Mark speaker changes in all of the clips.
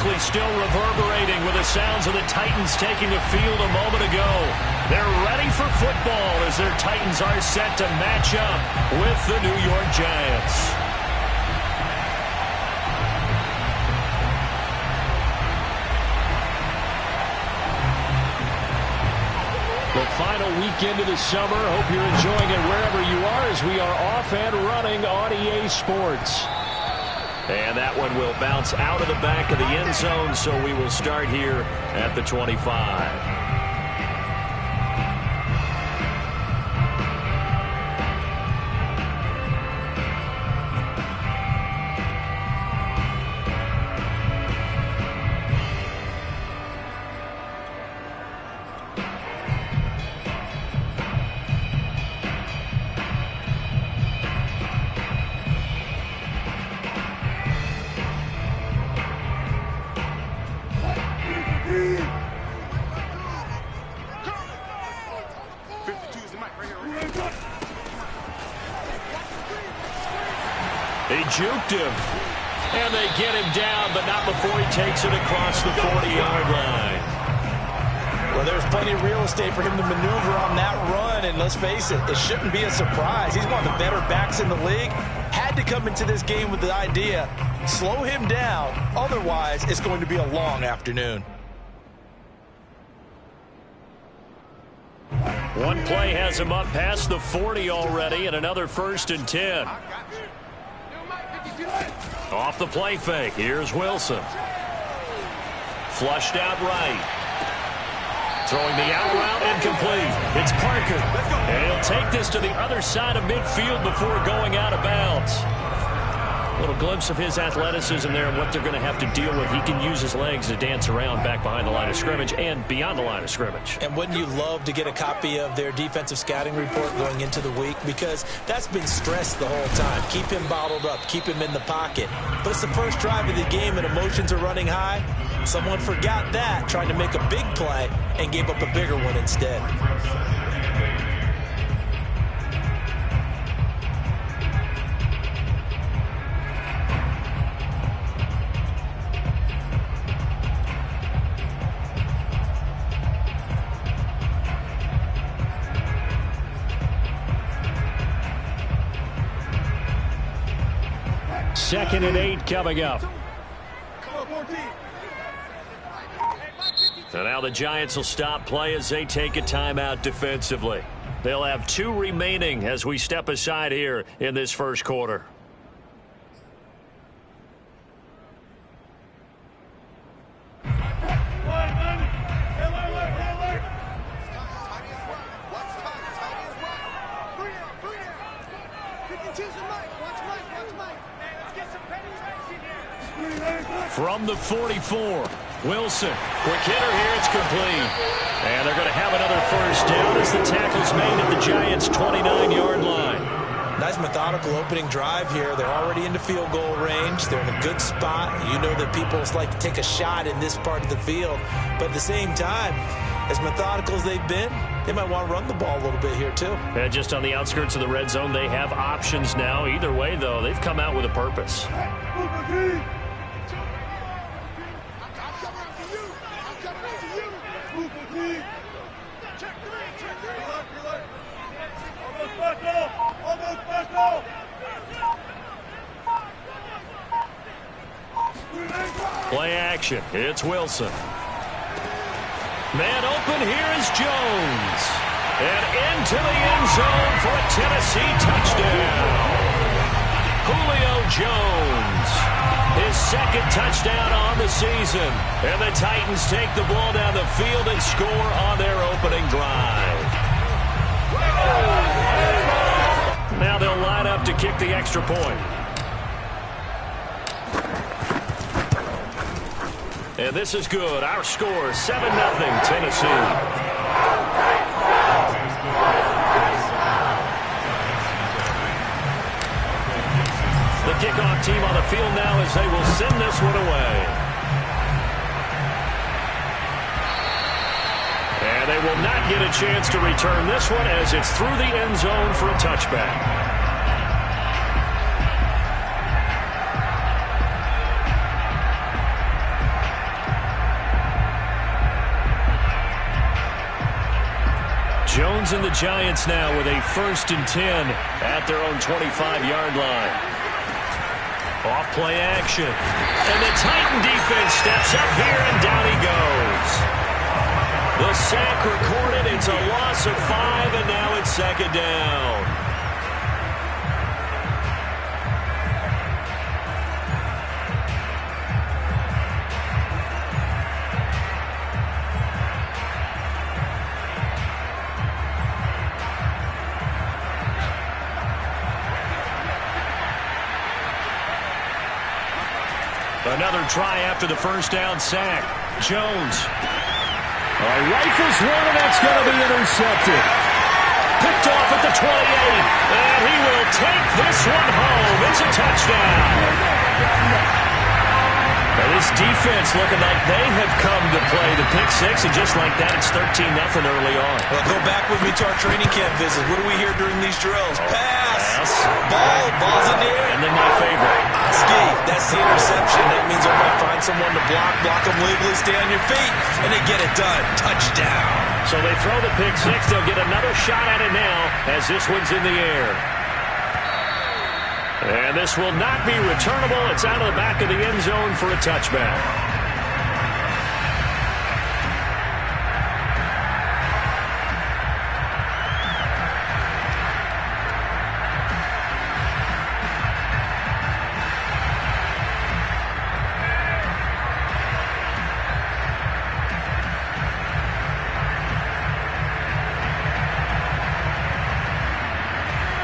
Speaker 1: likely still reverberating with the sounds of the Titans taking the field a moment ago. They're ready for football as their Titans are set to match up with the New York Giants. The final weekend of the summer. Hope you're enjoying it wherever you are as we are off and running on EA Sports. And that one will bounce out of the back of the end zone, so we will start here at the 25. They juked him, and they get him down, but not before he takes it across the 40-yard line.
Speaker 2: Well, there's plenty of real estate for him to maneuver on that run, and let's face it, it shouldn't be a surprise. He's one of the better backs in the league. Had to come into this game with the idea, slow him down, otherwise it's going to be a long afternoon.
Speaker 1: One play has him up past the 40 already, and another 1st and 10. Off the play fake, here's Wilson. Flushed out right. Throwing the out route incomplete. It's Parker. And he'll take this to the other side of midfield before going out of bounds. A little glimpse of his athleticism there and what they're going to have to deal with. He can use his legs to dance around back behind the line of scrimmage and beyond the line of scrimmage.
Speaker 2: And wouldn't you love to get a copy of their defensive scouting report going into the week? Because that's been stressed the whole time. Keep him bottled up. Keep him in the pocket. But it's the first drive of the game and emotions are running high. Someone forgot that, trying to make a big play, and gave up a bigger one instead.
Speaker 1: Second and 8 coming up. So now the Giants will stop play as they take a timeout defensively. They'll have 2 remaining as we step aside here in this first quarter. From the 44, Wilson. Quick hitter here, it's complete. And they're going to have another first down as the tackle's made at the Giants' 29-yard line.
Speaker 2: Nice methodical opening drive here. They're already into field goal range. They're in a good spot. You know that people like to take a shot in this part of the field. But at the same time, as methodical as they've been, they might want to run the ball a little bit here too.
Speaker 1: And just on the outskirts of the red zone, they have options now. Either way, though, they've come out with a purpose. Play action. It's Wilson. Man open. Here is Jones. And into the end zone for a Tennessee touchdown. Julio Jones. His second touchdown on the season. And the Titans take the ball down the field and score on their opening drive. Now they'll line up to kick the extra point. And this is good. Our score, 7-0 Tennessee. The kickoff team on the field now as they will send this one away. And they will not get a chance to return this one as it's through the end zone for a touchback. Jones and the Giants now with a 1st and 10 at their own 25-yard line. Off play action. And the Titan defense steps up here, and down he goes. The sack recorded. It's a loss of 5, and now it's 2nd down. Another try after the 1st down sack. Jones.
Speaker 3: Rifles one, and that's going to be intercepted.
Speaker 1: Picked off at the 28. And he will take this one home. It's a touchdown. Now this defense looking like they have come to play the pick 6, and just like that, it's 13-0 early on.
Speaker 2: Well, go back with me to our training camp visit. What do we hear during these drills? Pass. Ball's in the air.
Speaker 1: And then my favorite.
Speaker 2: Oski, that's the interception. That means they're going to find someone to block them legally, stay on your feet, and they get it done. Touchdown.
Speaker 1: So they throw the pick 6. They'll get another shot at it now as this one's in the air. And this will not be returnable. It's out of the back of the end zone for a touchback.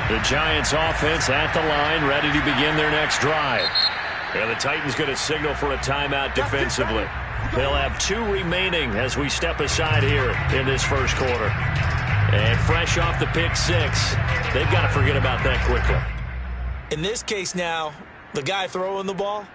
Speaker 1: The Giants offense at the line, ready to begin their next drive. And the Titans going to signal for a timeout defensively. They'll have 2 remaining as we step aside here in this first quarter. And fresh off the pick 6, they've got to forget about that quickly.
Speaker 2: In this case now, the guy throwing the ball,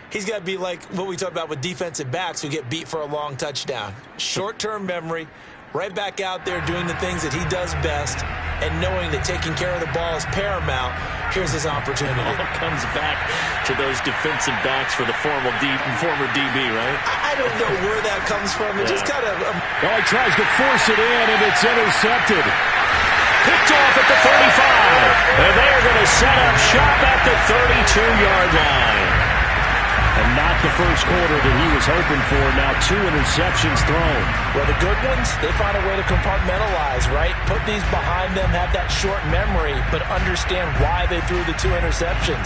Speaker 2: he's got to be like what we talked about with defensive backs who get beat for a long touchdown. Short-term memory, right back out there doing the things that he does best, and knowing that taking care of the ball is paramount. Here's his opportunity.
Speaker 1: It all comes back to those defensive backs for the former DB, right?
Speaker 2: I don't know where that comes from. It just kind of...
Speaker 3: Well, he tries to force it in, and it's intercepted.
Speaker 1: Picked off at the 35. And they are going to set up shop at the 32-yard line. And not the first quarter that he was hoping for. Now 2 interceptions thrown.
Speaker 2: Well, the good ones, they find a way to compartmentalize, right? Put these behind them, have that short memory, but understand why they threw the 2 interceptions.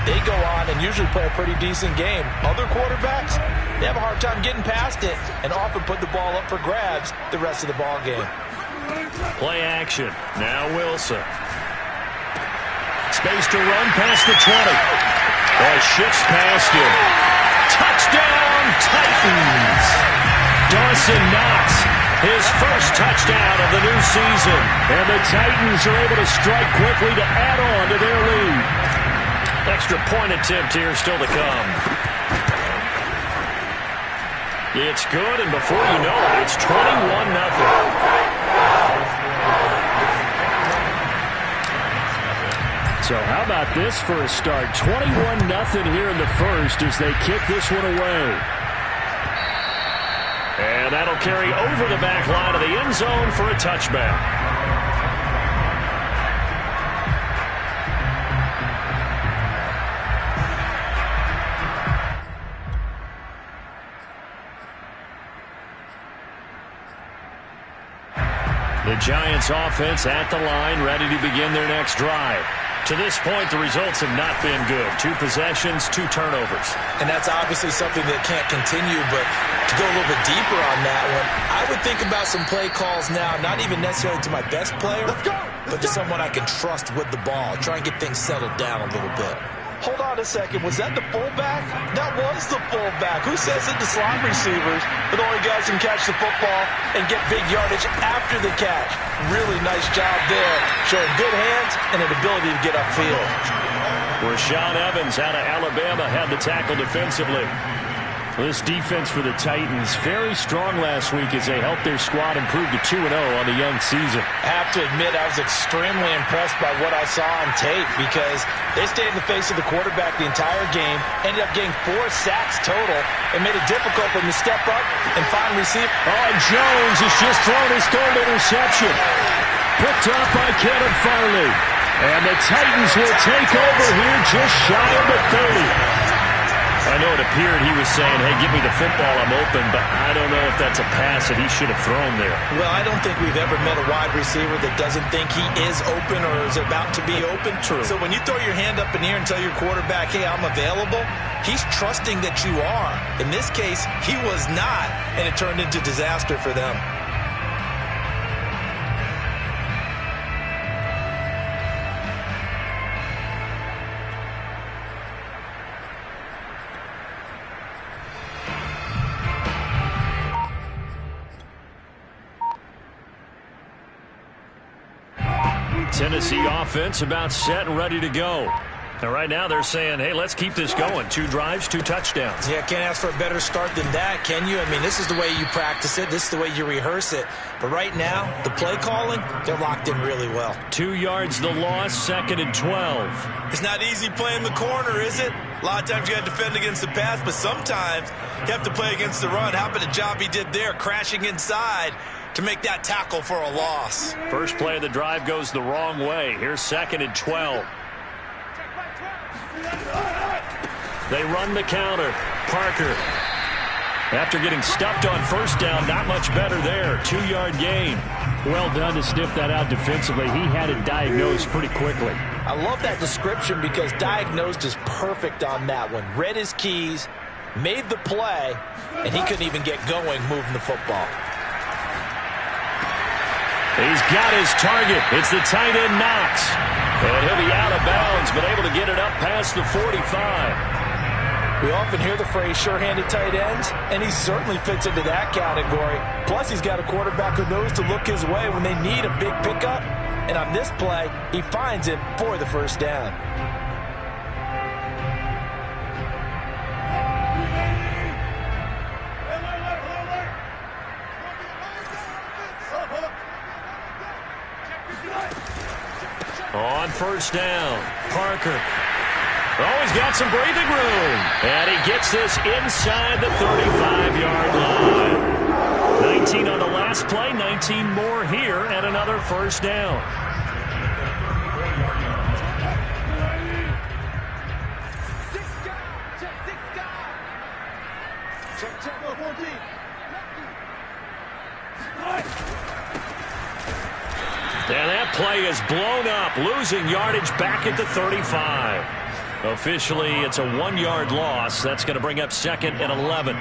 Speaker 2: They go on and usually play a pretty decent game. Other quarterbacks, they have a hard time getting past it and often put the ball up for grabs the rest of the ball game.
Speaker 1: Play action. Now Wilson. Space to run past the 20. Shifts past him. Touchdown, Titans! Dawson Knox, his first touchdown of the new season. And the Titans are able to strike quickly to add on to their lead. Extra point attempt here still to come. It's good, and before you know it, it's 21-0. So how about this for a start? 21-0 here in the first as they kick this one away. And that'll carry over the back line of the end zone for a touchback. The Giants offense at the line, ready to begin their next drive. To this point, the results have not been good. 2 possessions, 2 turnovers.
Speaker 2: And that's obviously something that can't continue, but to go a little bit deeper on that one, I would think about some play calls now, not even necessarily to my best player, but to someone I can trust with the ball. Try and get things settled down a little bit. Hold on a second. Was that the fullback? That was the fullback. Who says it? The slot receivers are the only guys who can catch the football and get big yardage after the catch. Really nice job there, showing good hands and an ability to get upfield.
Speaker 1: Rashaan Evans out of Alabama had the tackle defensively. This defense for the Titans, very strong last week as they helped their squad improve to 2-0 on the young season.
Speaker 2: I have to admit, I was extremely impressed by what I saw on tape because they stayed in the face of the quarterback the entire game, ended up getting 4 sacks total, and made it difficult for him to step up and find receiver.
Speaker 1: Oh, and Jones has just thrown his 3rd interception. Picked up by Kevin Farley. And the Titans will take over here just shy of the 30. I know it appeared he was saying, hey, give me the football, I'm open, but I don't know if that's a pass that he should have thrown there.
Speaker 2: Well, I don't think we've ever met a wide receiver that doesn't think he is open or is about to be open.
Speaker 1: True.
Speaker 2: So when you throw your hand up in the air and tell your quarterback, hey, I'm available, he's trusting that you are. In this case, he was not, and it turned into disaster for them.
Speaker 1: Tennessee offense about set and ready to go. And right now they're saying, hey, let's keep this going. 2 drives, 2 touchdowns.
Speaker 2: Yeah, can't ask for a better start than that, can you? I mean, this is the way you practice it. This is the way you rehearse it. But right now, the play calling, they're locked in really well.
Speaker 1: 2 yards the loss, 2nd and 12.
Speaker 2: It's not easy playing the corner, is it? A lot of times you got to defend against the pass, but sometimes you have to play against the run. How about the job he did there, crashing inside to make that tackle for a loss?
Speaker 1: First play of the drive goes the wrong way. Here's 2nd and 12. They run the counter. Parker, after getting stuffed on 1st down, not much better there. 2-yard gain. Well done to sniff that out defensively. He had it diagnosed pretty quickly.
Speaker 2: I love that description because diagnosed is perfect on that one. Read his keys, made the play, and he couldn't even get going moving the football.
Speaker 1: He's got his target. It's the tight end Knox. And he'll be out of bounds, but able to get it up past the 45.
Speaker 2: We often hear the phrase sure-handed tight ends, and he certainly fits into that category. Plus, he's got a quarterback who knows to look his way when they need a big pickup. And on this play, he finds him for the 1st down.
Speaker 1: On 1st down, Parker. Oh, he's got some breathing room. And he gets this inside the 35-yard line. 19 on the last play, 19 more here, and another 1st down. And that play is blown up, losing yardage back at the 35. Officially, it's a 1-yard loss. That's going to bring up 2nd and 11.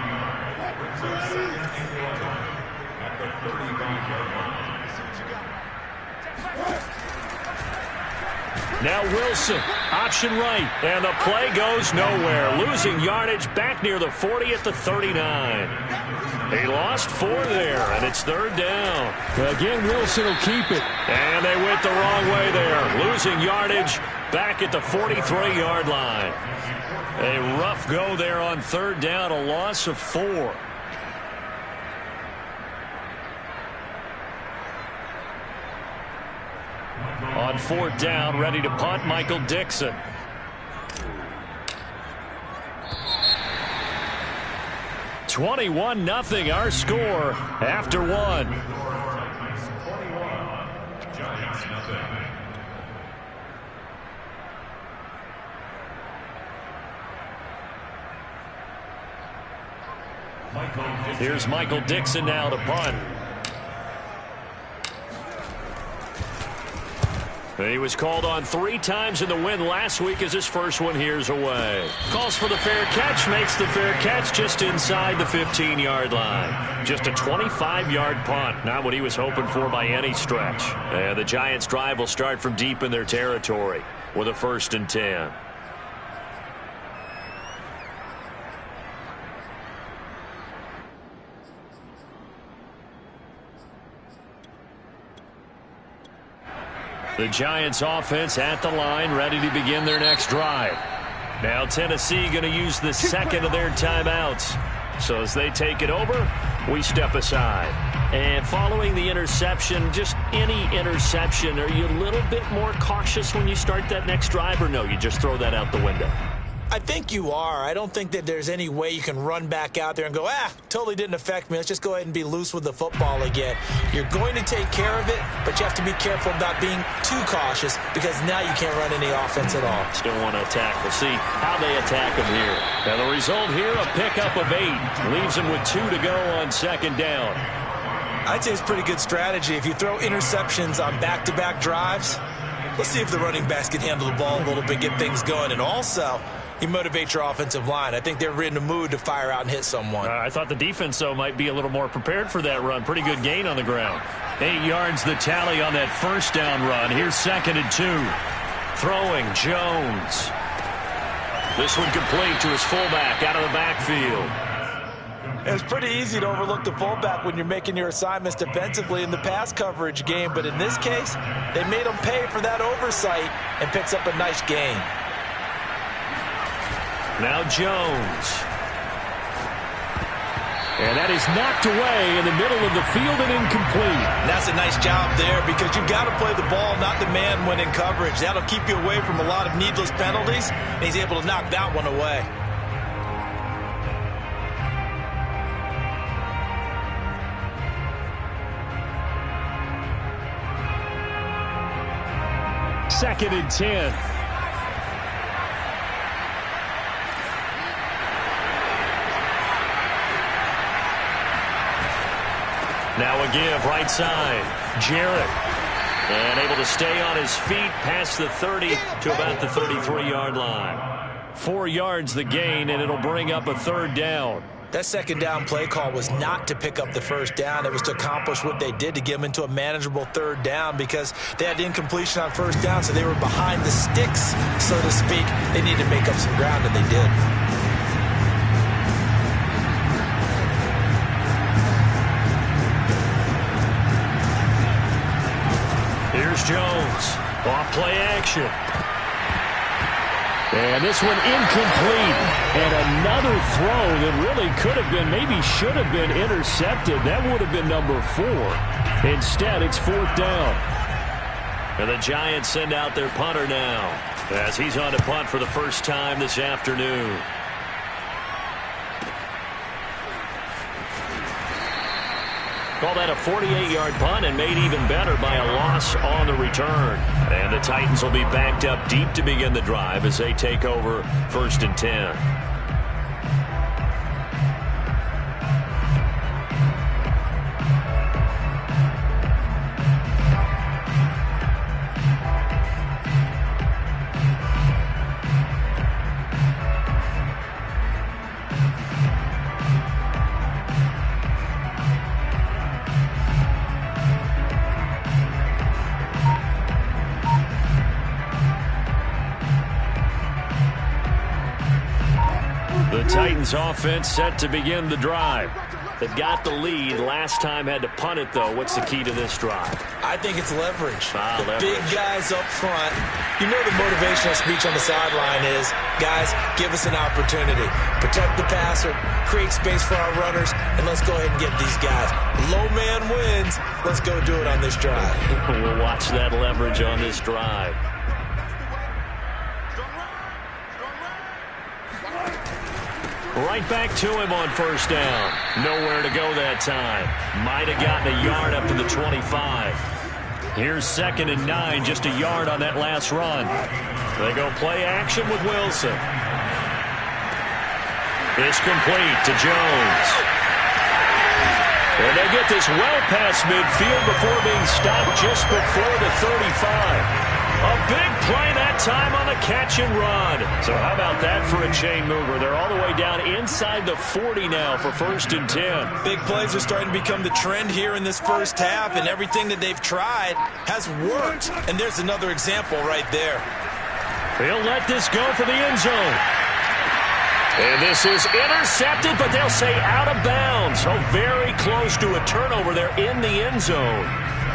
Speaker 1: Now Wilson, option right, and the play goes nowhere. Losing yardage back near the 40 at the 39. He lost 4 there, and it's 3rd down.
Speaker 3: Again, Wilson will keep it.
Speaker 1: And they went the wrong way there. Losing yardage back at the 43-yard line. A rough go there on 3rd down, a loss of 4. On 4th down, ready to punt, Michael Dixon. (21-0) our score after 1. Here's Michael Dixon now to punt. He was called on 3 times in the win last week as his first one here's away. Calls for the fair catch, makes the fair catch just inside the 15-yard line. Just a 25-yard punt, not what he was hoping for by any stretch. And the Giants' drive will start from deep in their territory with a 1st and 10. The Giants offense at the line, ready to begin their next drive. Now Tennessee going to use the 2nd of their timeouts. So as they take it over, we step aside. And following the interception, just any interception, are you a little bit more cautious when you start that next drive, or no, you just throw that out the window?
Speaker 2: I think you are. I don't think that there's any way you can run back out there and go, totally didn't affect me. Let's just go ahead and be loose with the football again. You're going to take care of it, but you have to be careful about being too cautious because now you can't run any offense at all.
Speaker 1: Still want to attack. We'll see how they attack them here. And the result here, a pickup of 8. Leaves them with 2 to go on second down.
Speaker 2: I'd say it's pretty good strategy. If you throw interceptions on back-to-back drives, let's see if the running backs can handle the ball a little bit, get things going. And also, you motivate your offensive line. I think they're in the mood to fire out and hit someone.
Speaker 1: I thought the defense, though, might be a little more prepared for that run. Pretty good gain on the ground. 8 yards the tally on that first down run. Here's 2nd and 2. Throwing Jones. This one complete to his fullback out of the backfield.
Speaker 2: It's pretty easy to overlook the fullback when you're making your assignments defensively in the pass coverage game. But in this case, they made him pay for that oversight and picks up a nice gain.
Speaker 1: Now Jones. And that is knocked away in the middle of the field and incomplete.
Speaker 2: That's a nice job there because you've got to play the ball, not the man when in coverage. That'll keep you away from a lot of needless penalties, and he's able to knock that one away.
Speaker 1: Second and 10. Now a give, right side. Jarrett. And able to stay on his feet past the 30 to about the 33-yard line. 4 yards the gain, and it'll bring up a 3rd down.
Speaker 2: That second down play call was not to pick up the first down. It was to accomplish what they did to get them into a manageable 3rd down because they had incompletion on first down, so they were behind the sticks, so to speak. They needed to make up some ground, and they did.
Speaker 1: Here's Jones. Off play action. And this one incomplete. And another throw that really could have been, maybe should have been intercepted. That would have been number 4. Instead, it's 4th down. And the Giants send out their punter now as he's on to punt for the first time this afternoon. Call that a 48-yard punt and made even better by a loss on the return. And the Titans will be backed up deep to begin the drive as they take over 1st and 10. The Titans offense set to begin the drive. They've got the lead. Last time had to punt it, though. What's the key to this drive?
Speaker 2: I think it's leverage.
Speaker 1: Leverage.
Speaker 2: Big guys up front. You know the motivational speech on the sideline is, guys, give us an opportunity. Protect the passer, create space for our runners, and let's go ahead and get these guys. Low man wins. Let's go do it on this drive.
Speaker 1: We'll watch that leverage on this drive. Right back to him on first down. Nowhere to go that time. Might have gotten a yard up to the 25. Here's 2nd and 9, just a yard on that last run. They go play action with Wilson. It's complete to Jones. And they get this well past midfield before being stopped just before the 35. A big play that time on the catch and run. So how about that for a chain mover? They're all the way down inside the 40 now for 1st and 10.
Speaker 2: Big plays are starting to become the trend here in this first half, and everything that they've tried has worked. And there's another example right there.
Speaker 1: He'll let this go for the end zone. And this is intercepted, but they'll say out of bounds. So very close to a turnover there in the end zone.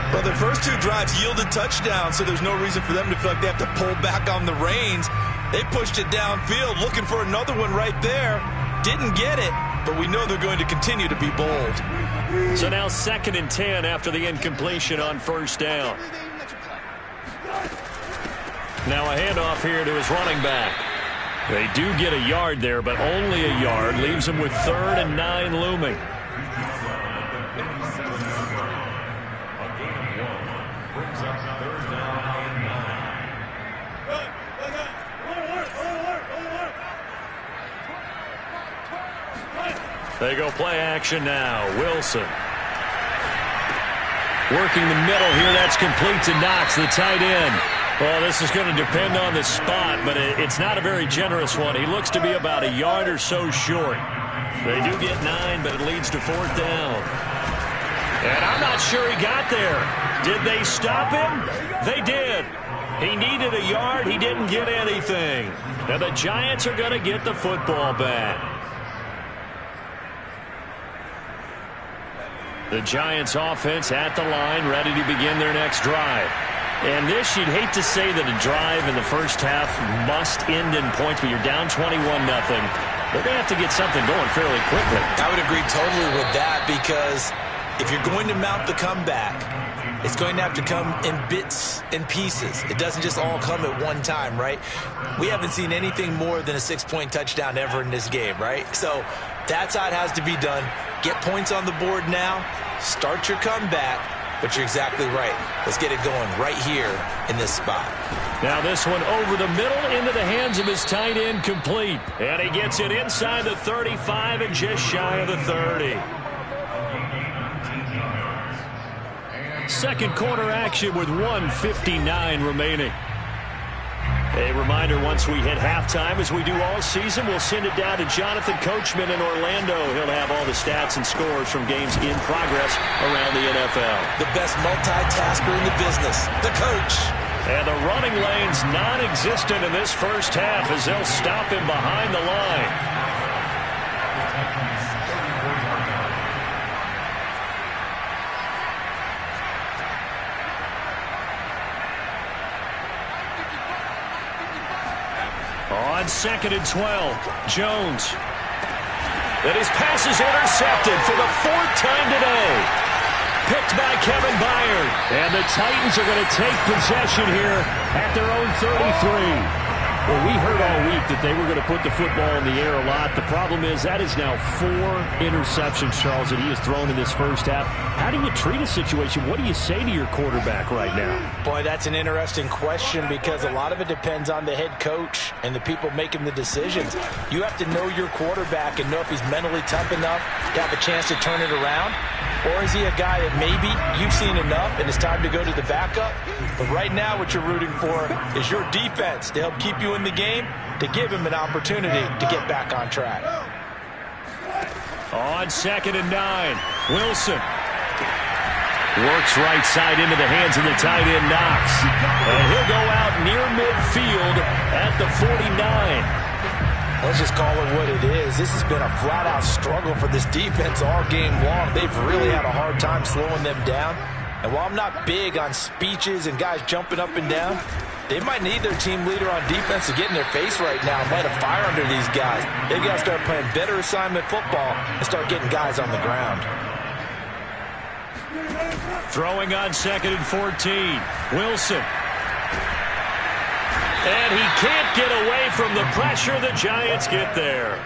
Speaker 2: Well, their first 2 drives yielded touchdowns, so there's no reason for them to feel like they have to pull back on the reins. They pushed it downfield, looking for another one right there. Didn't get it, but we know they're going to continue to be bold.
Speaker 1: So now 2nd and 10 after the incompletion on 1st down. Now a handoff here to his running back. They do get a yard there, but only a yard. Leaves them with 3rd and 9 looming. They go play action now. Wilson. Working the middle here. That's complete to Knox, the tight end. Well, this is going to depend on the spot, but it's not a very generous one. He looks to be about a yard or so short. They do get 9, but it leads to 4th down. And I'm not sure he got there. Did they stop him? They did. He needed a yard. He didn't get anything. Now the Giants are going to get the football back. The Giants offense at the line, ready to begin their next drive. And this, you'd hate to say that a drive in the first half must end in points, but you're down 21-0. They're going to have to get something going fairly quickly.
Speaker 2: I would agree totally with that, because if you're going to mount the comeback, it's going to have to come in bits and pieces. It doesn't just all come at one time, right? We haven't seen anything more than a 6-point touchdown ever in this game, right? So that's how it has to be done. Get points on the board now. Start your comeback. But you're exactly right. Let's get it going right here in this spot.
Speaker 1: Now this one over the middle into the hands of his tight end, complete. And he gets it inside the 35 and just shy of the 30. Second quarter action with 1:59 remaining. A reminder, once we hit halftime, as we do all season, we'll send it down to Jonathan Coachman in Orlando. He'll have all the stats and scores from games in progress around the NFL.
Speaker 2: The best multitasker in the business, the coach.
Speaker 1: And the running lane's non-existent in this first half as they'll stop him behind the line. On 2nd and 12, Jones. And his pass is intercepted for the 4th time today. Picked by Kevin Byard. And the Titans are going to take possession here at their own 33. Well, we heard all week that they were going to put the football in the air a lot. The problem is that is now 4 interceptions, Charles, that he has thrown in this first half. How do you treat a situation? What do you say to your quarterback right now?
Speaker 4: Boy, that's an interesting question, because a lot of it depends on the head coach and the people making the decisions. You have to know your quarterback and know if he's mentally tough enough to have a chance to turn it around. Or is he a guy that maybe you've seen enough and it's time to go to the backup? But right now what you're rooting for is your defense to help keep you in the game, to give him an opportunity to get back on track.
Speaker 1: On 2nd and 9, Wilson. Works right side into the hands of the tight end, Knox. And he'll go out near midfield at the 49.
Speaker 4: Let's just call it what it is. This has been a flat-out struggle for this defense all game long. They've really had a hard time slowing them down. And while I'm not big on speeches and guys jumping up and down, they might need their team leader on defense to get in their face right now and light a fire under these guys. They've got to start playing better assignment football and start getting guys on the ground.
Speaker 1: Throwing on 2nd and 14, Wilson. And he can't get away from the pressure. The Giants get there.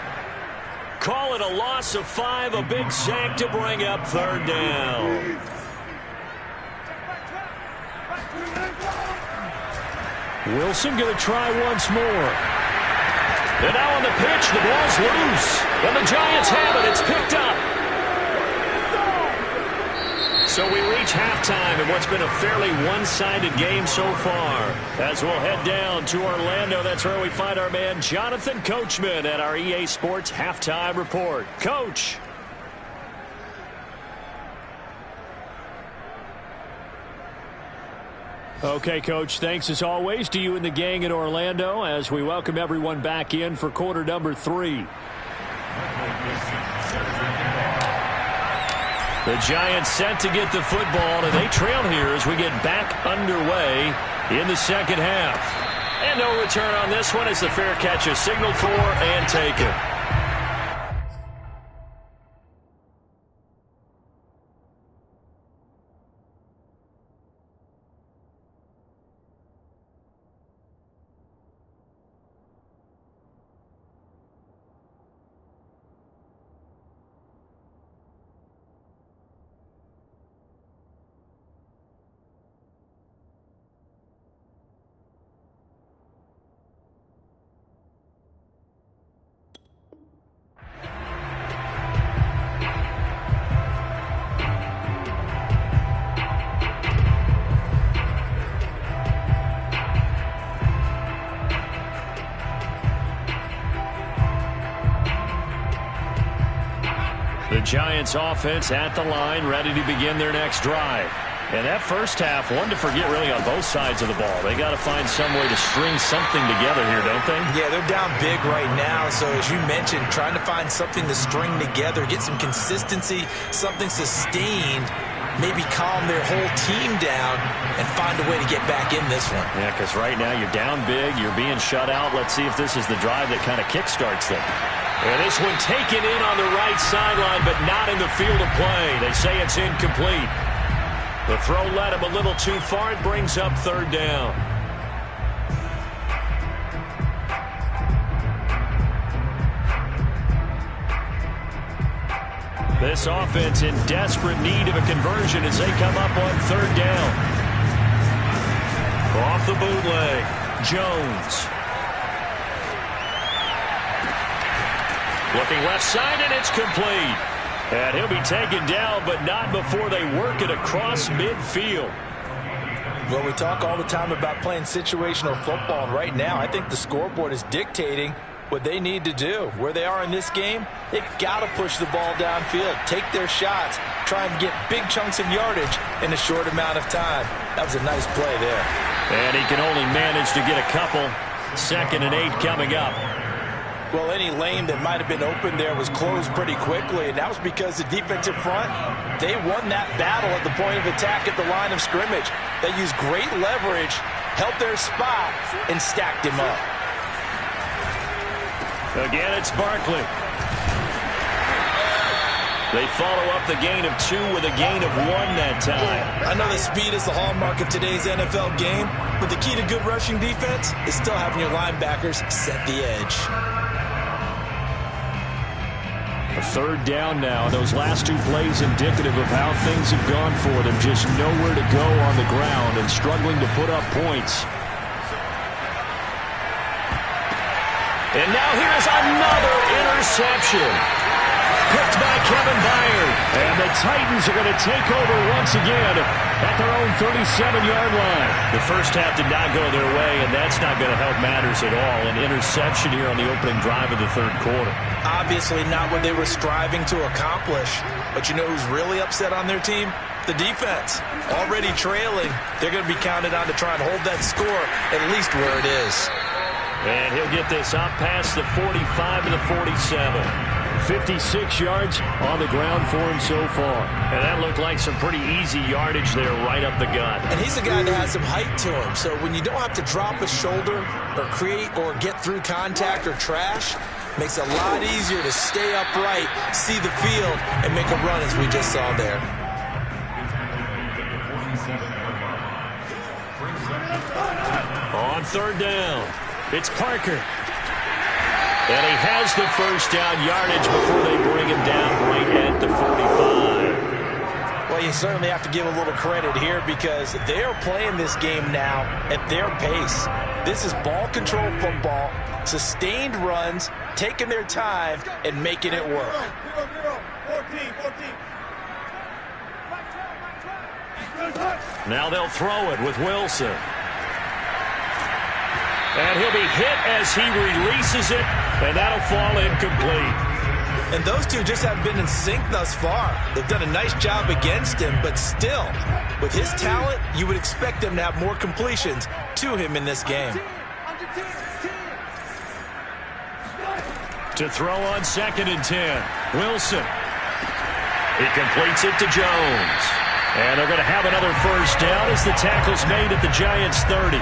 Speaker 1: Call it a loss of 5, a big sack to bring up 3rd down. Wilson going to try once more. And now on the pitch, the ball's loose. And the Giants have it. It's picked up. So we reach halftime in what's been a fairly one-sided game so far. As we'll head down to Orlando, that's where we find our man Jonathan Coachman at our EA Sports Halftime Report. Coach. Okay, Coach, thanks as always to you and the gang in Orlando as we welcome everyone back in for quarter number 3. The Giants set to get the football, and they trail here as we get back underway in the second half. And no return on this one as the fair catch is signaled for and taken. The Giants offense at the line, ready to begin their next drive. And that first half, one to forget really on both sides of the ball. They got to find some way to string something together here, don't they?
Speaker 2: Yeah, they're down big right now. So as you mentioned, trying to find something to string together, get some consistency, something sustained, maybe calm their whole team down and find a way to get back in this one.
Speaker 1: Yeah, because right now you're down big, you're being shut out. Let's see if this is the drive that kind of kickstarts them. And this one taken in on the right sideline, but not in the field of play. They say it's incomplete. The throw led him a little too far. It brings up third down. This offense in desperate need of a conversion as they come up on third down. Off the bootleg, Jones. Looking left side, and it's complete. And he'll be taken down, but not before they work it across midfield.
Speaker 4: Well, we talk all the time about playing situational football, and right now I think the scoreboard is dictating what they need to do. Where they are in this game, they've got to push the ball downfield, take their shots, try and get big chunks of yardage in a short amount of time. That was a nice play there.
Speaker 1: And he can only manage to get a couple. 2nd and 8 coming up.
Speaker 4: Well, any lane that might have been open there was closed pretty quickly, and that was because the defensive front, they won that battle at the point of attack at the line of scrimmage. They used great leverage, held their spot, and stacked him up.
Speaker 1: Again, it's Barkley. They follow up the gain of 2 with a gain of 1 that time.
Speaker 2: I know that speed is the hallmark of today's NFL game, but the key to good rushing defense is still having your linebackers set the edge.
Speaker 1: A third down now. Those last 2 plays indicative of how things have gone for them. Just nowhere to go on the ground and struggling to put up points. And now here's another interception. Picked by Kevin Byard. And the Titans are going to take over once again at their own 37-yard line. The first half did not go their way, and that's not going to help matters at all. An interception here on the opening drive of the third quarter.
Speaker 2: Obviously not what they were striving to accomplish. But you know who's really upset on their team? The defense. Already trailing. They're going to be counted on to try and hold that score at least where it is.
Speaker 1: And he'll get this up past the 45 to the 47. 56 yards on the ground for him so far. And that looked like some pretty easy yardage there right up the gut.
Speaker 2: And he's a guy that has some height to him. So when you don't have to drop a shoulder or create or get through contact or trash, makes it a lot easier to stay upright, see the field, and make a run as we just saw there.
Speaker 1: On third down, it's Parker. And he has the first down yardage before they bring him down right at the 45.
Speaker 4: Well, you certainly have to give a little credit here because they're playing this game now at their pace. This is ball control football, sustained runs, taking their time, and making it work.
Speaker 1: Now they'll throw it with Wilson. And he'll be hit as he releases it, and that'll fall incomplete.
Speaker 2: And those two just haven't been in sync thus far. They've done a nice job against him, but still, with his talent, you would expect them to have more completions to him in this game.
Speaker 1: To throw on 2nd and 10, Wilson. He completes it to Jones. And they're going to have another first down as the tackle's made at the Giants' 30.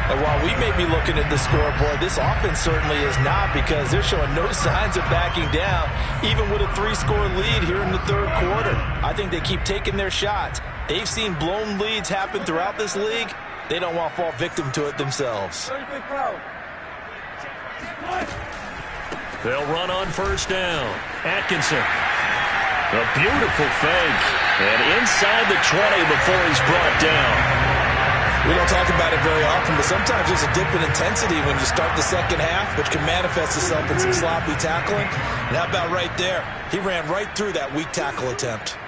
Speaker 4: And while we may be looking at the scoreboard, this offense certainly is not because they're showing no signs of backing down, even with a 3-score lead here in the third quarter. I think they keep taking their shots. They've seen blown leads happen throughout this league. They don't want to fall victim to it themselves.
Speaker 1: They'll run on first down. Atkinson. A beautiful fake. And inside the 20 before he's brought down.
Speaker 2: We don't talk about it very often, but sometimes there's a dip in intensity when you start the second half, which can manifest itself in some sloppy tackling. And how about right there? He ran right through that weak tackle attempt.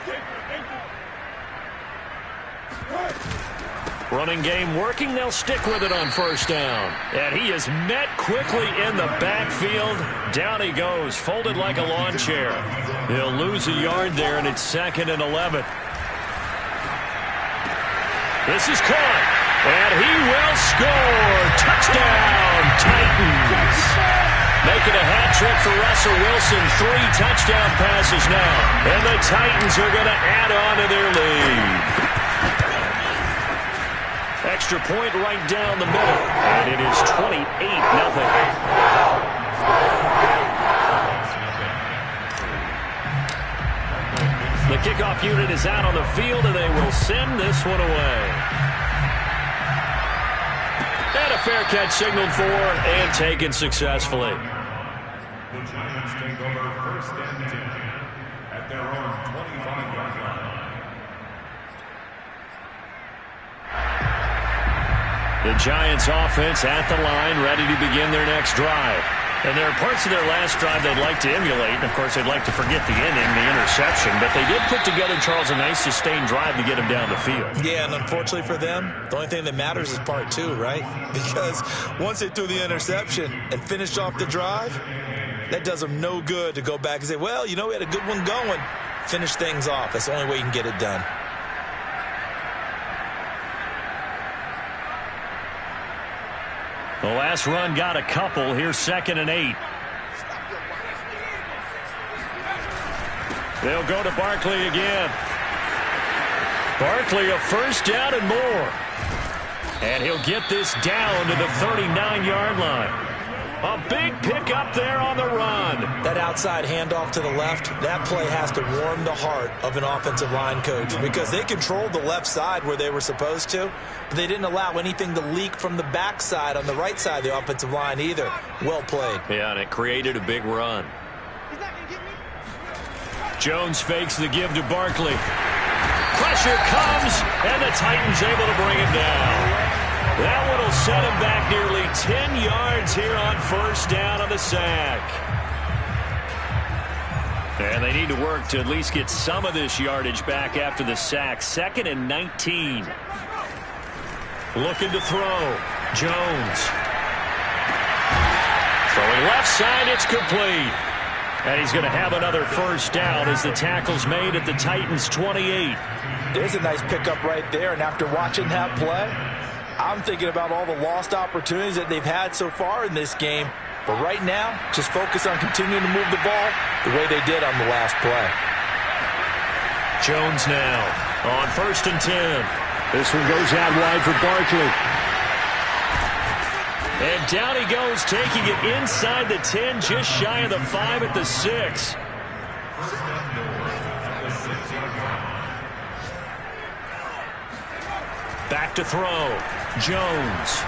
Speaker 1: Running game working. They'll stick with it on first down. And he is met quickly in the backfield. Down he goes, folded like a lawn chair. He'll lose a yard there, and it's 2nd and 11. This is caught, and he will score. Touchdown, Titans. Making a hat trick for Russell Wilson. 3 touchdown passes now. And the Titans are going to add on to their lead. Extra point right down the middle. And it is 28-0. The kickoff unit is out on the field, and they will send this one away. And a fair catch signaled for and taken successfully.
Speaker 5: The Giants take over 1st and 10 at their own 25-yard line.
Speaker 1: The Giants offense at the line, ready to begin their next drive. And there are parts of their last drive they'd like to emulate. And, of course, they'd like to forget the inning, the interception. But they did put together, Charles, a nice sustained drive to get them down the field.
Speaker 2: Yeah, and unfortunately for them, the only thing that matters is part 2, right? Because once they threw the interception and finished off the drive, that does them no good to go back and say, well, you know, we had a good one going. Finish things off. That's the only way you can get it done.
Speaker 1: The last run got a couple. Here's 2nd and 8. They'll go to Barkley again. Barkley a first down and more. And he'll get this down to the 39-yard line. A big pickup there on the run.
Speaker 2: That outside handoff to the left, that play has to warm the heart of an offensive line coach because they controlled the left side where they were supposed to, but they didn't allow anything to leak from the backside on the right side of the offensive line either. Well played.
Speaker 1: Yeah, and it created a big run. Jones fakes the give to Barkley. Pressure comes, and the Titans able to bring it down. That one will set him back nearly 10 yards here on first down on the sack. And they need to work to at least get some of this yardage back after the sack. 2nd and 19. Looking to throw. Jones. Throwing left side, it's complete. And he's going to have another first down as the tackle's made at the Titans' 28.
Speaker 4: There's a nice pickup right there, and after watching that play, I'm thinking about all the lost opportunities that they've had so far in this game. But right now, just focus on continuing to move the ball the way they did on the last play.
Speaker 1: Jones now on 1st and 10. This one goes out wide for Barkley. And down he goes, taking it inside the 10, just shy of the 5 at the 6. Back to throw. Jones.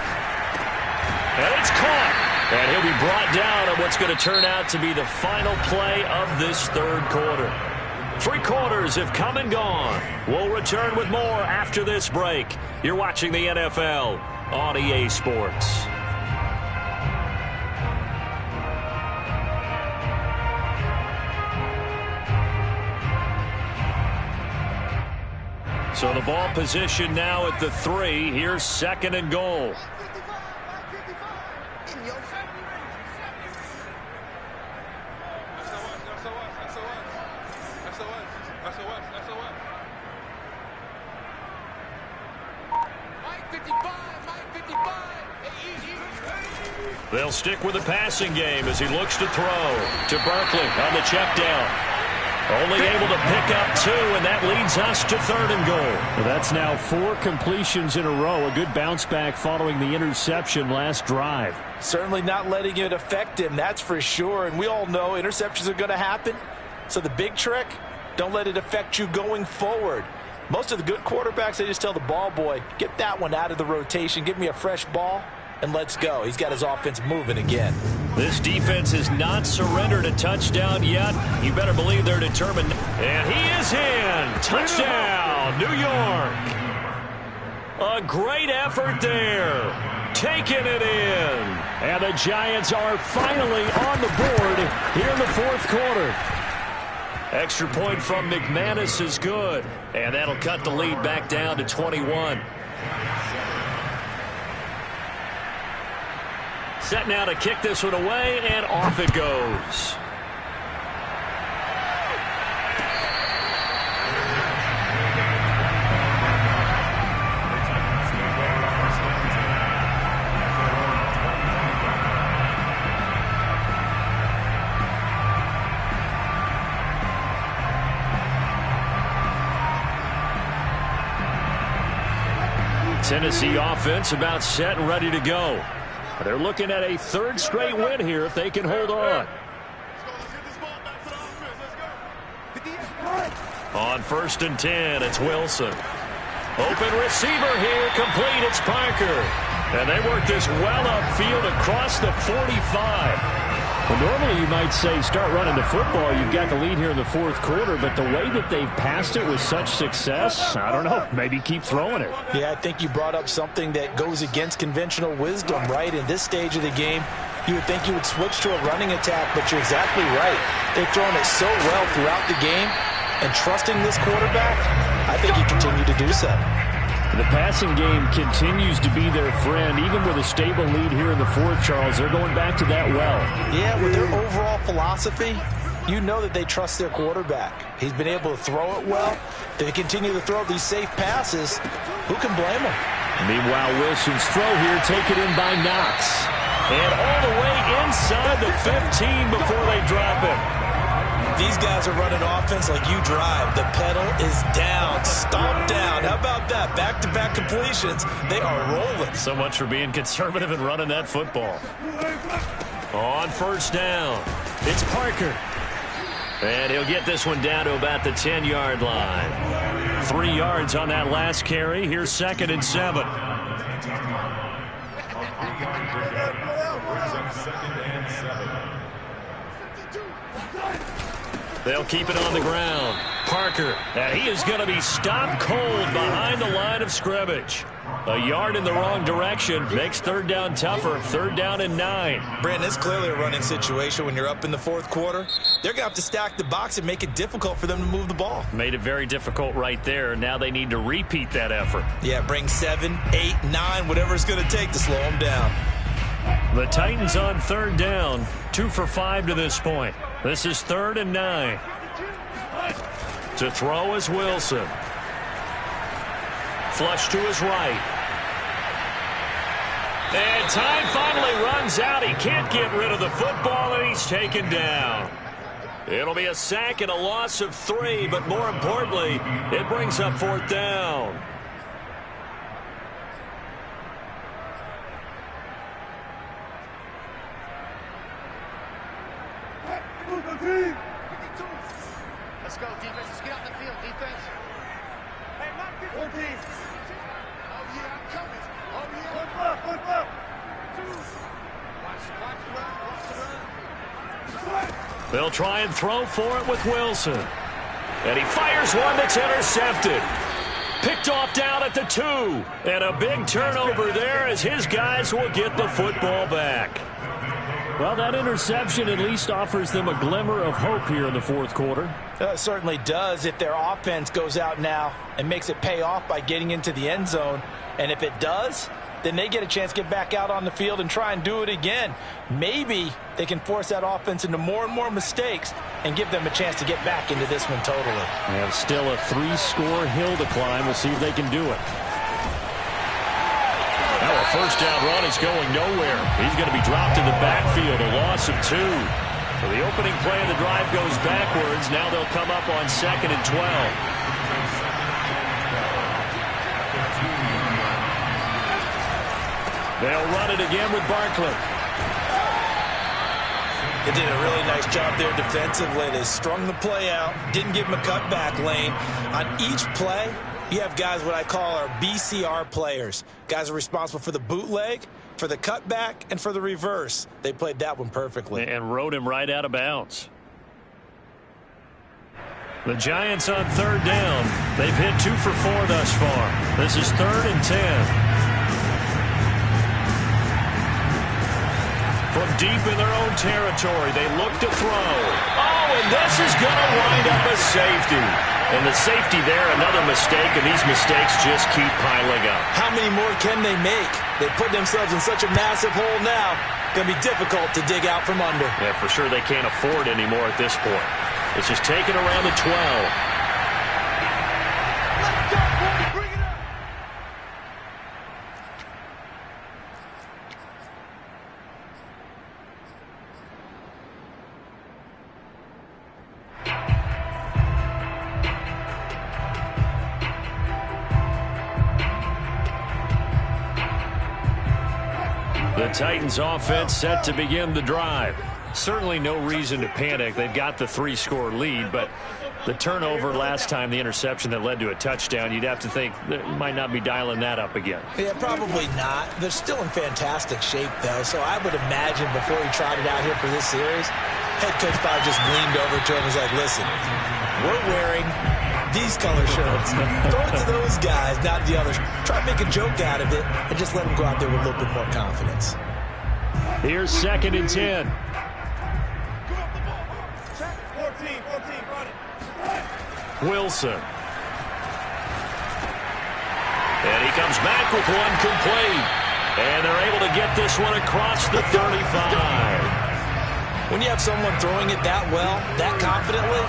Speaker 1: And it's caught. And he'll be brought down on what's going to turn out to be the final play of this 3rd quarter. 3 quarters have come and gone. We'll return with more after this break. You're watching the NFL on EA Sports. So the ball position now at the 3. Here's 2nd and goal. They'll stick with the passing game as he looks to throw to Barkley on the check down. Only able to pick up 2, and that leads us to 3rd and goal.
Speaker 3: Well, that's now 4 completions in a row. A good bounce back following the interception last drive.
Speaker 4: Certainly not letting it affect him, that's for sure. And we all know interceptions are going to happen. So the big trick, don't let it affect you going forward. Most of the good quarterbacks, they just tell the ball boy, get that one out of the rotation, give me a fresh ball, and let's go. He's got his offense moving again.
Speaker 1: This defense has not surrendered a touchdown yet. You better believe they're determined. And he is in. Touchdown, New York. A great effort there. Taking it in. And the Giants are finally on the board here in the 4th quarter. Extra point from McManus is good. And that'll cut the lead back down to 21. Set now to kick this one away, and off it goes. Tennessee offense about set and ready to go. They're looking at a third straight win here if they can hold on. On 1st and 10, it's Wilson. Open receiver here, complete, it's Parker. And they work this well upfield across the 45.
Speaker 3: Well, normally you might say start running the football. You've got the lead here in the 4th quarter, but the way that they've passed it with such success, I don't know, maybe keep throwing it.
Speaker 4: Yeah, I think you brought up something that goes against conventional wisdom, right? In this stage of the game, you would think you would switch to a running attack, but you're exactly right. They've thrown it so well throughout the game, and trusting this quarterback, I think you continue to do so.
Speaker 3: The passing game continues to be their friend. Even with a stable lead here in the 4th, Charles, they're going back to that well.
Speaker 4: Yeah, with their overall philosophy, you know that they trust their quarterback. He's been able to throw it well. They continue to throw these safe passes. Who can blame them?
Speaker 3: Meanwhile, Wilson's throw here taken in by Knox.
Speaker 1: And all the way inside the 15 before they drop it.
Speaker 2: These guys are running offense like you drive. The pedal is down, stomped down. How about that? Back-to-back completions. They are rolling.
Speaker 1: So much for being conservative and running that football. On 1st down, it's Parker. And he'll get this one down to about the 10-yard line. 3 yards on that last carry. Here's 2nd and 7. They'll keep it on the ground. Parker, and he is going to be stopped cold behind the line of scrimmage. A yard in the wrong direction makes 3rd down tougher. 3rd down and 9.
Speaker 2: Brandon, it's clearly a running situation when you're up in the 4th quarter. They're going to have to stack the box and make it difficult for them to move the ball.
Speaker 1: Made it very difficult right there. Now they need to repeat that effort.
Speaker 2: Yeah, bring 7, 8, 9, whatever it's going to take to slow them down.
Speaker 1: The Titans on 3rd down. 2 for 5 to this point. This is 3rd and 9. To throw is Wilson. Flush to his right. And time finally runs out. He can't get rid of the football, and he's taken down. It'll be a sack and a loss of 3, but more importantly, it brings up 4th down.
Speaker 6: Let's go, defense. Let's get out the field, defense. Hey, not get the defense. Oh, yeah, I'm coming. Oh, yeah. One up. Watch,
Speaker 1: They'll try and throw for it with Wilson. And he fires one that's intercepted. Picked off down at the 2. And a big turnover there as his guys will get the football back.
Speaker 3: Well, that interception at least offers them a glimmer of hope here in the 4th quarter.
Speaker 4: It certainly does if their offense goes out now and makes it pay off by getting into the end zone. And if it does, then they get a chance to get back out on the field and try and do it again. Maybe they can force that offense into more and more mistakes and give them a chance to get back into this one totally.
Speaker 3: They have still a 3-score hill to climb. We'll see if they can do it.
Speaker 1: Now a 1st down run is going nowhere. He's going to be dropped in the backfield, a loss of 2. So the opening play of the drive goes backwards. Now they'll come up on 2nd and 12. They'll run it again with Barkley.
Speaker 2: They did a really nice job there defensively. They strung the play out, didn't give him a cutback lane. On each play, you have guys what I call our BCR players. Guys are responsible for the bootleg, for the cutback, and for the reverse. They played that one perfectly.
Speaker 1: And rode him right out of bounds. The Giants on 3rd down. They've hit 2 for 4 thus far. This is 3rd and 10. From deep in their own territory, they look to throw. Oh, and this is going to wind up a safety. And the safety there, another mistake, and these mistakes just keep piling up.
Speaker 2: How many more can they make? They put themselves in such a massive hole now. Going to be difficult to dig out from under.
Speaker 1: Yeah, for sure they can't afford anymore at this point. It's just taken around the 12.
Speaker 3: The Titans offense set to begin the drive. Certainly no reason to panic. They've got the 3-score lead, but the turnover last time, the interception that led to a touchdown, you'd have to think they might not be dialing that up again.
Speaker 2: Yeah, probably not. They're still in fantastic shape, though, so I would imagine before he tried it out here for this series, head coach probably just leaned over to him and was like, listen, we're wearing these color shirts. Throw it to those guys, not the others. Try to make a joke out of it and just let them go out there with a little bit more confidence.
Speaker 3: Here's 2nd and 10.
Speaker 6: 14, run it.
Speaker 3: Wilson.
Speaker 1: And he comes back with one complete. And they're able to get this one across the 35.
Speaker 2: When you have someone throwing it that well, that confidently,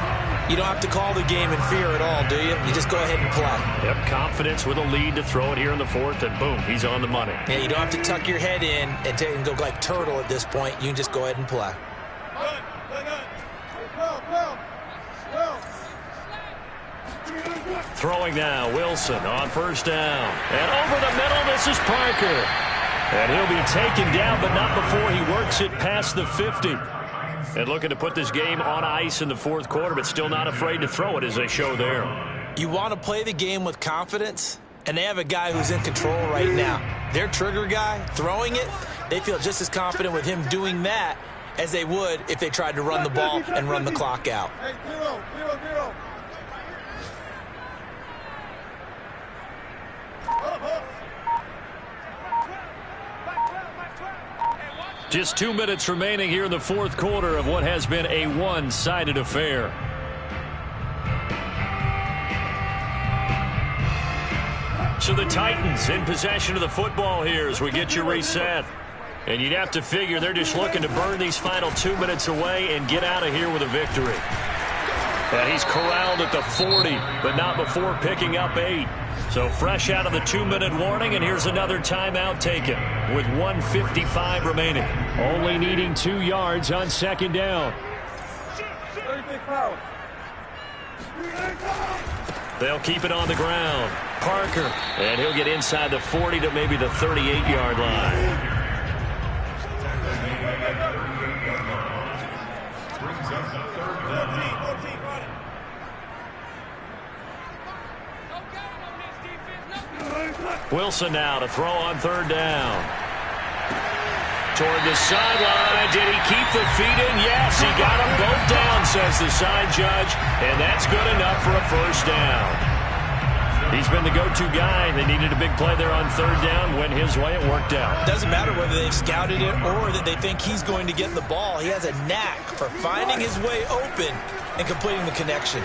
Speaker 2: you don't have to call the game in fear at all, do you? You just go ahead and play.
Speaker 3: Yep, confidence with a lead to throw it here in the 4th, and boom, he's on the money.
Speaker 2: Yeah, you don't have to tuck your head in and go like turtle at this point. You can just go ahead and play.
Speaker 3: Throwing now, Wilson on 1st down. And over the middle, this is Parker. And he'll be taken down, but not before he works it past the 50. And looking to put this game on ice in the 4th quarter, but still not afraid to throw it as they show there.
Speaker 2: You want to play the game with confidence, and they have a guy who's in control right now. Their trigger guy, throwing it, they feel just as confident with him doing that as they would if they tried to run the ball and run the clock out.
Speaker 6: Hey, 0, 0, 0.
Speaker 3: Just 2 minutes remaining here in the 4th quarter of what has been a one-sided affair. So the Titans in possession of the football here as we get you reset. And you'd have to figure they're just looking to burn these final 2 minutes away and get out of here with a victory. And he's corralled at the 40, but not before picking up 8. So fresh out of the 2-minute warning, and here's another timeout taken with 1:55 remaining. Only needing 2 yards on 2nd down. They'll keep it on the ground. Parker, and he'll get inside the 40 to maybe the 38-yard line. Wilson now to throw on 3rd down. Toward the sideline. Did he keep the feet in? Yes, he got them both down, says the side judge. And that's good enough for a 1st down. He's been the go-to guy. They needed a big play there on 3rd down. Went his way, it worked out.
Speaker 2: Doesn't matter whether they've scouted it or that they think he's going to get the ball. He has a knack for finding his way open and completing the connection.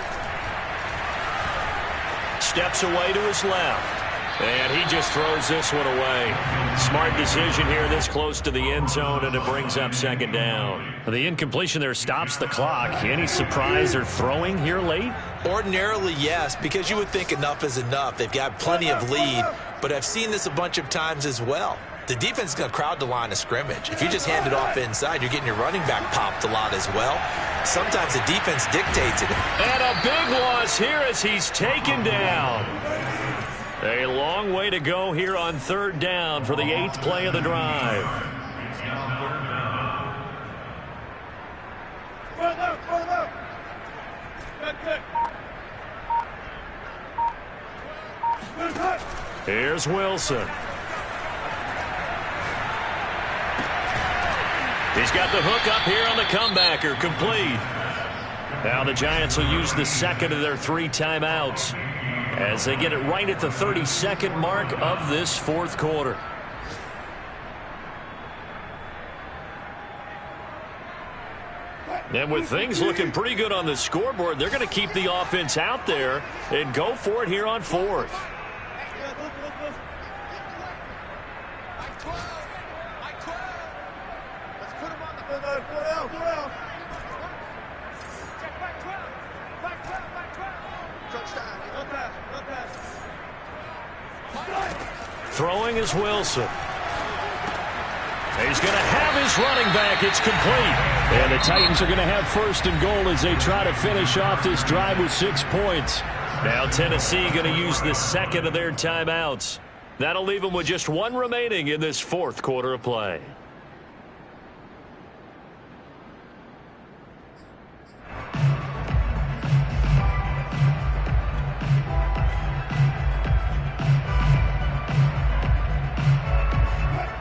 Speaker 1: Steps away to his left. And he just throws this one away. Smart decision here this close to the end zone, and it brings up 2nd down.
Speaker 3: The incompletion there stops the clock. Any surprise they're throwing here late?
Speaker 2: Ordinarily, yes, because you would think enough is enough. They've got plenty of lead, but I've seen this a bunch of times as well. The defense is going to crowd the line of scrimmage. If you just hand it off inside, you're getting your running back popped a lot as well. Sometimes the defense dictates it.
Speaker 1: And a big loss here as he's taken down. A long way to go here on 3rd down for the 8th play of the drive. Here's Wilson. He's got the hook up here on the comebacker, complete. Now the Giants will use the 2nd of their 3 timeouts as they get it right at the 32nd mark of this 4th quarter. And with things looking pretty good on the scoreboard, they're going to keep the offense out there and go for it here on fourth. Throwing is Wilson. He's going to have his running back. It's complete. And the Titans are going to have first and goal as they try to finish off this drive with 6 points. Now Tennessee going to use the second of their timeouts. That'll leave them with just one remaining in this fourth quarter of play.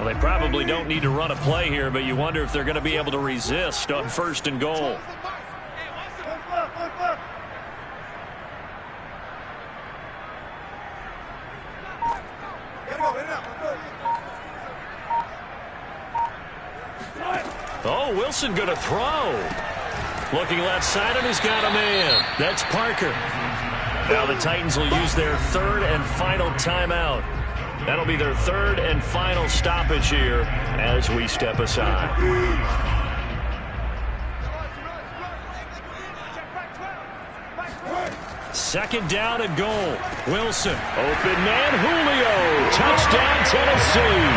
Speaker 1: They probably don't need to run a play here, but you wonder if they're going to be able to resist on first and goal. Oh, Wilson going to throw. Looking left side, and he's got a man. That's Parker. Now the Titans will use their third and final timeout. That'll be their third and final stoppage here as we step aside. Second down and goal. Wilson. Open man, Julio. Touchdown, Tennessee.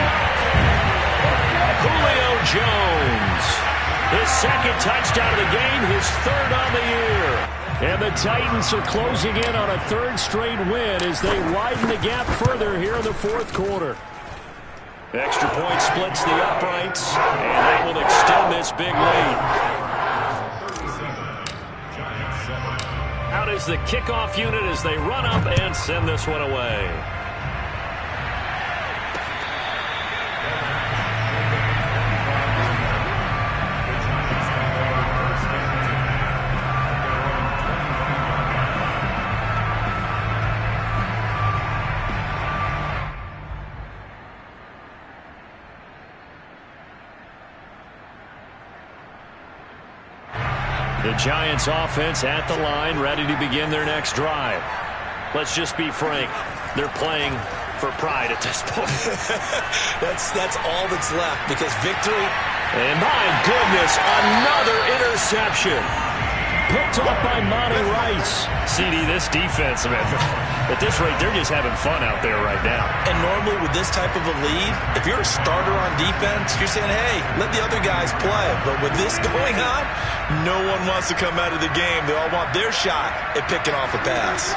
Speaker 1: Julio Jones. His second touchdown of the game, his third on the year. And the Titans are closing in on a third straight win as they widen the gap further here in the fourth quarter. Extra point splits the uprights, and that will extend this big lead. Out is the kickoff unit as they run up and send this one away. The Giants offense at the line, ready to begin their next drive. Let's just be frank. They're playing for pride at this point.
Speaker 2: That's all that's left because victory.
Speaker 1: And my goodness, another interception. Picked off by Monty Rice. CD, this defense, man, at this rate, they're just having fun out there right now.
Speaker 2: And normally with this type of a lead, if you're a starter on defense, you're saying, hey, let the other guys play. But with this going on, no one wants to come out of the game. They all want their shot at picking off a pass.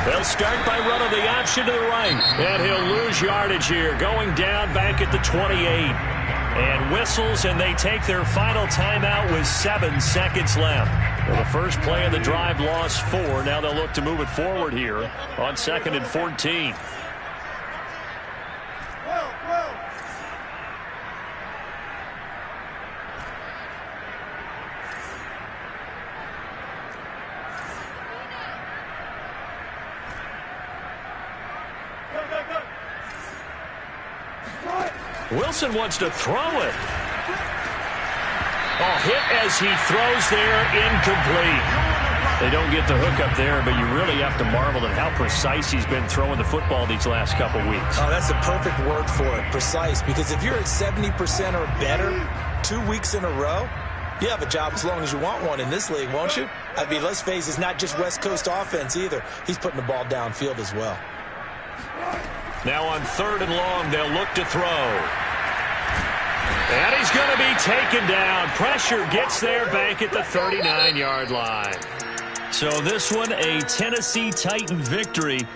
Speaker 1: They'll start by running the option to the right. And he'll lose yardage here, going down back at the 28. And whistles, and they take their final timeout with 7 seconds left. Well, the first play of the drive lost 4. Now they'll look to move it forward here on 2nd and 14. Wilson wants to throw it. Oh, hit as he throws there, incomplete. They don't get the hook up there, but you really have to marvel at how precise he's been throwing the football these last couple weeks.
Speaker 2: Oh, that's the perfect word for it, precise, because if you're at 70% or better 2 weeks in a row, you have a job as long as you want one in this league, won't you? I mean, let's face it, it's not just West Coast offense either. He's putting the ball downfield as well.
Speaker 1: Now on 3rd and long, they'll look to throw. And he's going to be taken down. Pressure gets there back at the 39-yard line. So this one, a Tennessee Titan victory.